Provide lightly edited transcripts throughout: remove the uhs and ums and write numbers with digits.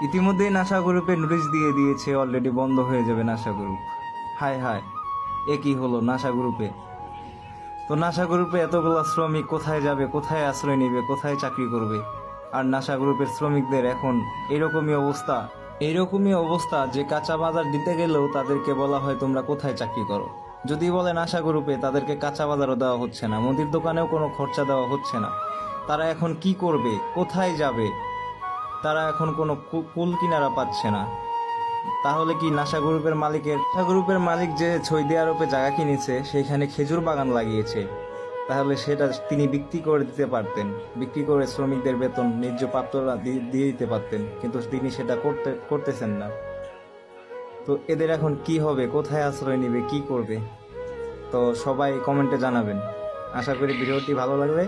ইতিমধ্যেই নাসা গ্রুপে নোটিশ দিয়ে দিয়েছে অলরেডি বন্ধ হয়ে যাবে নাসা গ্রুপ। হায় হায়, এ কি হলো নাসা গ্রুপে? তো নাসা গ্রুপে এতগুলো শ্রমিক কোথায় যাবে, কোথায় আশ্রয় নেবে, কোথায় চাকরি করবে? আর নাসা গ্রুপের শ্রমিকদের এখন এইরকমই অবস্থা যে কাঁচা বাজার দিতে গেলেও তাদেরকে বলা হয় তোমরা কোথায় চাকরি করো। যদি বলে নাসা গ্রুপে, তাদেরকে কাঁচা বাজারও দেওয়া হচ্ছে না, মুদির দোকানেও কোনো খরচা দেওয়া হচ্ছে না। তারা এখন কি করবে, কোথায় যাবে? তারা এখন কোনো কুল কিনারা পাচ্ছে না। তাহলে কি নাসা গ্রুপের মালিক যে সৌদি আরবে জায়গা কিনেছে, সেইখানে খেজুর বাগান লাগিয়েছে, তাহলে সেটা তিনি বিক্রি করে দিতে পারতেন, বিক্রি করে শ্রমিকদের বেতন ন্যায্য প্রাপ্যরা দিয়ে দিতে পারতেন, কিন্তু তিনি সেটা করতেছেন না। তো এদের এখন কি হবে, কোথায় আশ্রয় নেবে, কি করবে? তো সবাই কমেন্টে জানাবেন। আশা করি ভিডিওটি ভালো লাগলে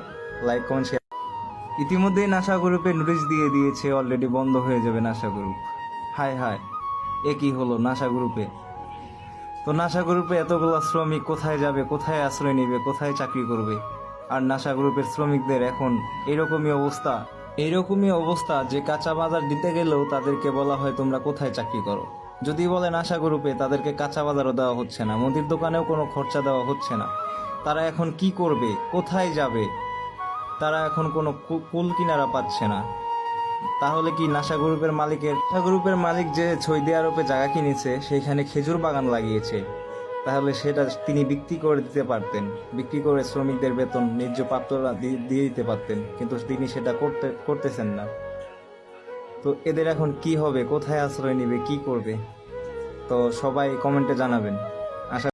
লাইক, কমেন্ট, শেয়ার। ইতিমধ্যেই নাসা গ্রুপে নোটিশ দিয়ে দিয়েছে অলরেডি বন্ধ হয়ে যাবে নাসা গ্রুপ। হায় হায়, এ কি হলো নাসা গ্রুপে? তো নাসা গ্রুপে এতগুলো শ্রমিক কোথায় যাবে, কোথায় আশ্রয় নেবে, কোথায় চাকরি করবে? আর নাসা গ্রুপের শ্রমিকদের এখন এইরকমই অবস্থা যে কাঁচা বাজার দিতে গেলেও তাদেরকে বলা হয় তোমরা কোথায় চাকরি করো। যদি বলে নাসা গ্রুপে, তাদেরকে কাঁচা বাজারও দেওয়া হচ্ছে না, মুদির দোকানেও কোনো খরচা দেওয়া হচ্ছে না। তারা এখন কি করবে, কোথায় যাবে? তারা এখন কোনো কুল কিনারা পাচ্ছে না। তাহলে কি নাসা গ্রুপের মালিক যে সৌদি আরবে জায়গা কিনেছে, সেইখানে খেজুর বাগান লাগিয়েছে, তাহলে সেটা তিনি বিক্রি করে দিতে পারতেন, বিক্রি করে শ্রমিকদের বেতন ন্যায্য প্রাপ্যরা দিয়ে দিতে পারতেন, কিন্তু তিনি সেটা করতেছেন না। তো এদের এখন কি হবে, কোথায় আশ্রয় নেবে, কি করবে? তো সবাই কমেন্টে জানাবেন।